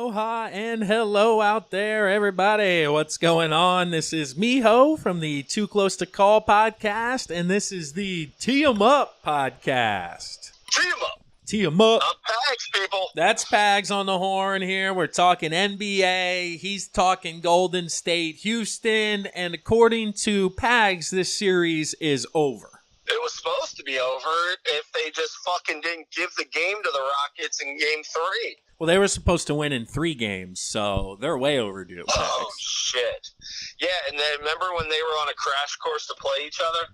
Aloha and hello out there, everybody. What's going on? This is Miho from the Too Close to Call podcast, and this is the Tee 'em Up podcast. Tee 'em up. Tee 'em up. I'm Pags, people. That's Pags on the horn here. We're talking NBA. He's talking Golden State, Houston, and according to Pags, this series is over. It was supposed to be over if they just fucking didn't give the game to the Rockets in Game 3. Well, they were supposed to win in 3 games, so they're way overdue. Oh, shit. Yeah, and then remember when they were on a crash course to play each other?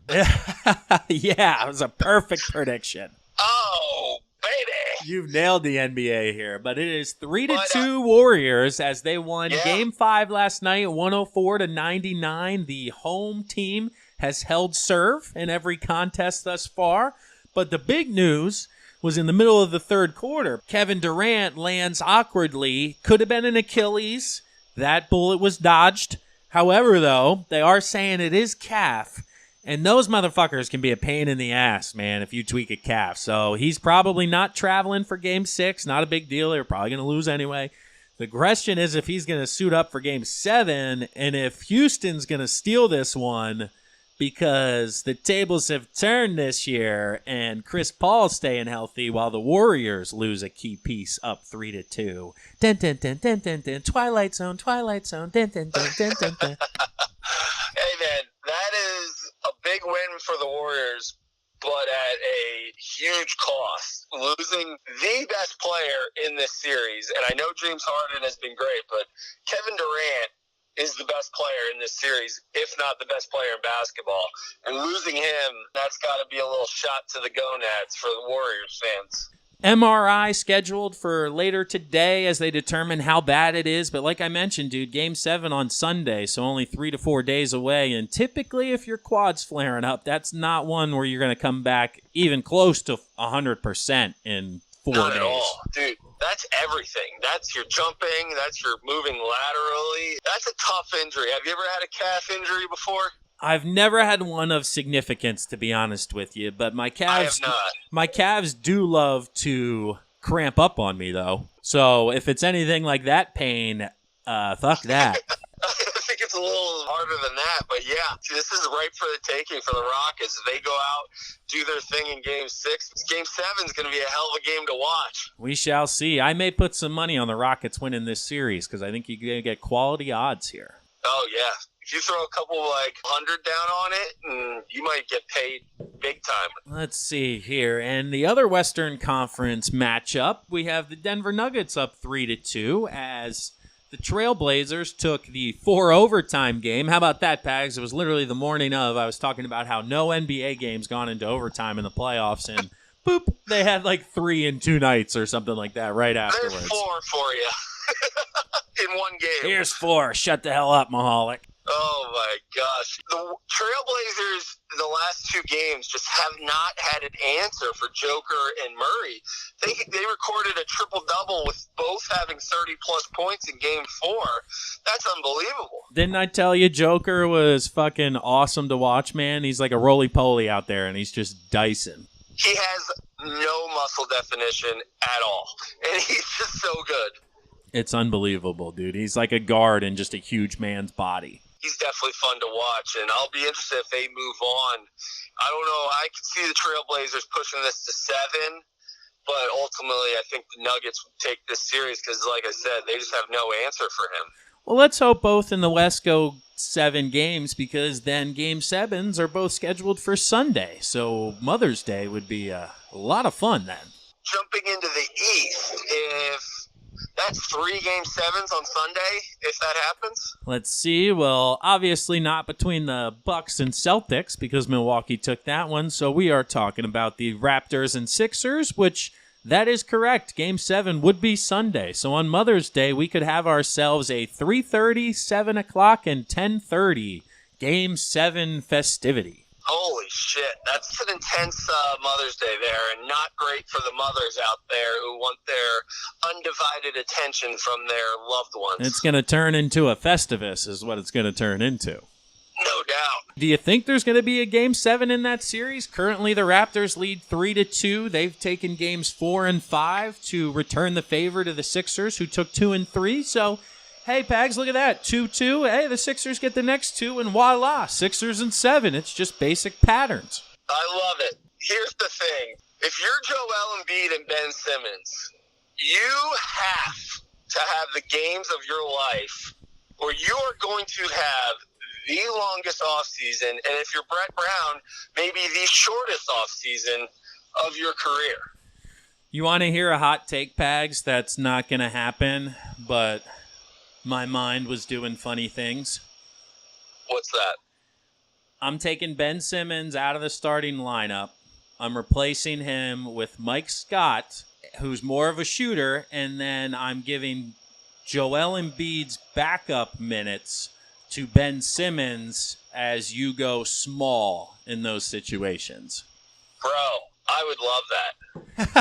Yeah, it was a perfect prediction. Oh, baby. You've nailed the NBA here, but it is 3-2 Warriors as they won Game 5 last night, 104-99. The home team has held serve in every contest thus far, but the big news was in the middle of the third quarter. Kevin Durant lands awkwardly, could have been an Achilles. That bullet was dodged. However, though, they are saying it is calf, and those motherfuckers can be a pain in the ass, man, if you tweak a calf. So he's probably not traveling for Game 6. Not a big deal. They're probably going to lose anyway. The question is if he's going to suit up for Game 7, and if Houston's going to steal this one, because the tables have turned this year, and Chris Paul's staying healthy while the Warriors lose a key piece up 3-2. Dun, dun, dun, dun, dun, dun. Twilight Zone, Twilight Zone. Dun, dun, dun, dun, dun, dun. Hey, man, that is a big win for the Warriors, but at a huge cost. Losing the best player in this series, and I know James Harden has been great, but Kevin Durant is the best player in this series, if not the best player in basketball. And losing him, that's got to be a little shot to the gonads for the Warriors fans. MRI scheduled for later today as they determine how bad it is. But like I mentioned, dude, Game 7 on Sunday, so only 3 to 4 days away. And typically if your quad's flaring up, that's not one where you're going to come back even close to 100% in 4 days. Not at all. Dude, that's everything. That's your jumping. That's your moving laterally. That's a tough injury. Have you ever had a calf injury before? I've never had one of significance, to be honest with you, but my calves do love to cramp up on me, though. So if it's anything like that pain, fuck that. I think it's a little harder than that, but yeah, this is ripe for the taking for the Rockets. If they go out, do their thing in Game 6, Game 7 is going to be a hell of a game to watch. We shall see. I may put some money on the Rockets winning this series because I think you're going to get quality odds here. Oh, yeah. If you throw a couple, 100 down on it, you might get paid big time. Let's see here. And the other Western Conference matchup, we have the Denver Nuggets up 3-2 as the Trailblazers took the 4 overtime game. How about that, Pags? It was literally the morning of. I was talking about how no NBA games gone into overtime in the playoffs, and boop, they had 3 in 2 nights or something like that right afterwards. There's 4 for you in one game. Here's 4. Shut the hell up, Mahalik. Oh, my gosh. The Trailblazers, the last 2 games, just have not had an answer for Joker and Murray. They recorded a triple-double with both having 30-plus points in Game 4. That's unbelievable. Didn't I tell you Joker was fucking awesome to watch, man? He's like a roly-poly out there, and he's just dicing. He has no muscle definition at all, and he's just so good. It's unbelievable, dude. He's like a guard in just a huge man's body. He's definitely fun to watch, and I'll be interested if they move on. I don't know. I could see the Trailblazers pushing this to 7, but ultimately I think the Nuggets would take this series because, like I said, they just have no answer for him. Well, let's hope both in the West go 7 games because then Game 7s are both scheduled for Sunday. So Mother's Day would be a lot of fun then. Jumping into the East, if that's 3 Game 7s on Sunday, if that happens. Let's see. Well, obviously not between the Bucks and Celtics because Milwaukee took that one. So we are talking about the Raptors and Sixers, which that is correct. Game 7 would be Sunday. So on Mother's Day, we could have ourselves a 3:30, 7 o'clock, and 10:30 Game 7 festivity. Holy shit. That's an intense Mother's Day there, and not great for the mothers out there who want their undivided attention from their loved ones. It's going to turn into a Festivus is what it's going to turn into. No doubt. Do you think there's going to be a Game 7 in that series? Currently, the Raptors lead 3-2. They've taken Games 4 and 5 to return the favor to the Sixers, who took 2 and 3. So, hey, Pags, look at that. 2-2. Hey, the Sixers get the next 2, and voila, Sixers and 7. It's just basic patterns. I love it. Here's the thing. If you're Joel Embiid and Ben Simmons, you have to have the games of your life where you are going to have the longest offseason, and if you're Brett Brown, maybe the shortest offseason of your career. You want to hear a hot take, Pags? That's not going to happen, but my mind was doing funny things. What's that? I'm taking Ben Simmons out of the starting lineup. I'm replacing him with Mike Scott, who's more of a shooter, and then I'm giving Joel Embiid's backup minutes to Ben Simmons as you go small in those situations. Bro, I would love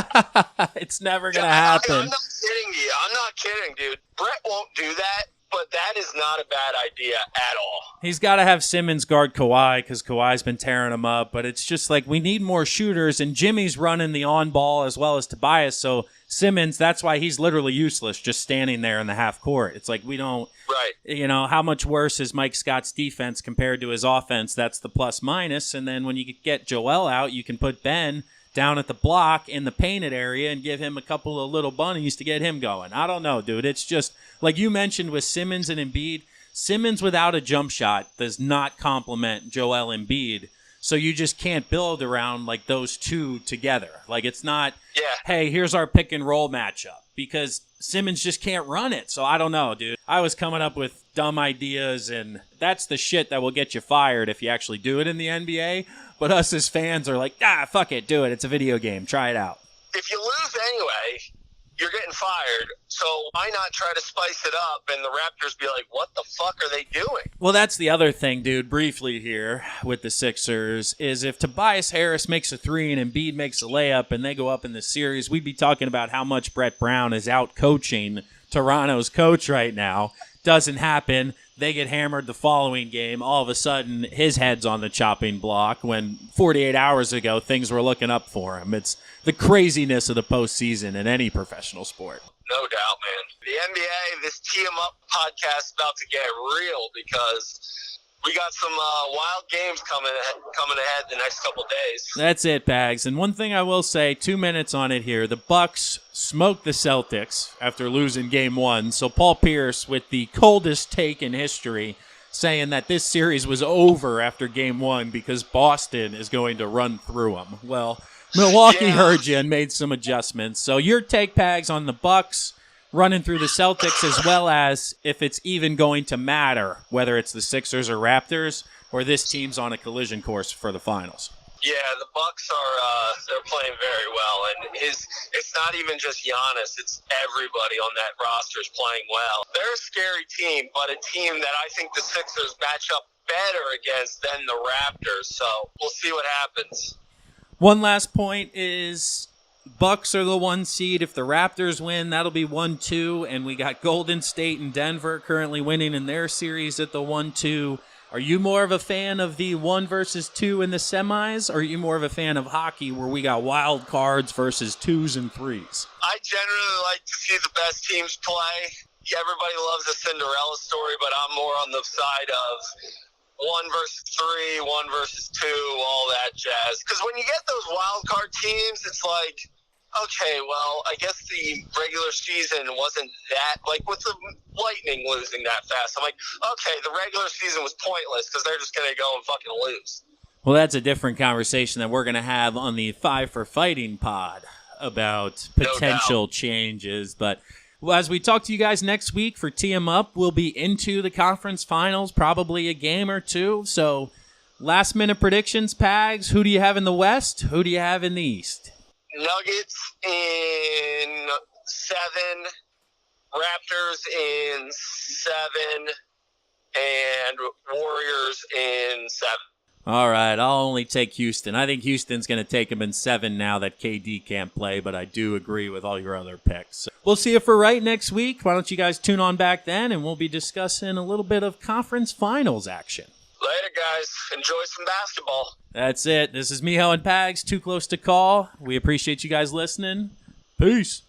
that. It's never going to happen. I'm not kidding you. I'm not kidding, dude. Brett won't do that, but that is not a bad idea at all. He's got to have Simmons guard Kawhi because Kawhi's been tearing him up, but it's just like we need more shooters, and Jimmy's running the on-ball as well as Tobias, so Simmons, that's why he's literally useless, just standing there in the half court. It's like we don't, how much worse is Mike Scott's defense compared to his offense? That's the plus minus. And then when you get Joel out, you can put Ben down at the block in the painted area and give him a couple of little bunnies to get him going. I don't know, dude. It's just like you mentioned with Simmons and Embiid. Simmons without a jump shot does not complement Joel Embiid. So you just can't build around like those two together. Like it's not, hey, here's our pick and roll matchup because Simmons just can't run it. So I don't know, dude. I was coming up with dumb ideas, and that's the shit that will get you fired if you actually do it in the NBA. But us as fans are like, fuck it, do it. It's a video game. Try it out. If you lose anyway, you're getting fired, so why not try to spice it up and the Raptors be like, what the fuck are they doing? Well, that's the other thing, dude, briefly here with the Sixers, is if Tobias Harris makes a 3 and Embiid makes a layup and they go up in the series, we'd be talking about how much Brett Brown is out coaching Toronto's coach right now. Doesn't happen. They get hammered the following game. All of a sudden, his head's on the chopping block when 48 hours ago, things were looking up for him. It's the craziness of the postseason in any professional sport. No doubt, man. The NBA, this Tee 'em Up podcast is about to get real because we got some wild games coming ahead the next couple days. That's it, Bags. And one thing I will say, 2 minutes on it here, the Bucks smoked the Celtics after losing Game 1. So Paul Pierce, with the coldest take in history, saying that this series was over after Game 1 because Boston is going to run through them. Well, Milwaukee heard you and made some adjustments. So your take, Pags, on the Bucks running through the Celtics, as well as if it's even going to matter whether it's the Sixers or Raptors or this team's on a collision course for the finals. Yeah, the Bucks are they're playing very well, and it's not even just Giannis; it's everybody on that roster is playing well. They're a scary team, but a team that I think the Sixers match up better against than the Raptors. So we'll see what happens. One last point is Bucks are the 1 seed. If the Raptors win, that'll be 1-2, and we got Golden State and Denver currently winning in their series at the 1-2. Are you more of a fan of the 1 versus 2 in the semis, or are you more of a fan of hockey where we got wild cards versus 2s and 3s? I generally like to see the best teams play. Everybody loves a Cinderella story, but I'm more on the side of 1 versus 3, 1 versus 2, all that jazz. Because when you get those wild card teams, it's like, okay, well, I guess the regular season wasn't that, like with the Lightning losing that fast. I'm like, okay, the regular season was pointless because they're just going to go and fucking lose. Well, that's a different conversation that we're going to have on the 5 for Fighting pod about potential changes. But as we talk to you guys next week for Tee 'em Up, we'll be into the conference finals, probably a game or two. So last minute predictions, Pags. Who do you have in the West? Who do you have in the East? Nuggets in 7, Raptors in 7, and Warriors in 7. All right, I'll only take Houston. I think Houston's going to take them in 7 now that KD can't play, but I do agree with all your other picks. So we'll see you for right next week. Why don't you guys tune on back then, and we'll be discussing a little bit of conference finals action. Later, guys. Enjoy some basketball. That's it. This is Miho and Pags, Too Close to Call. We appreciate you guys listening. Peace.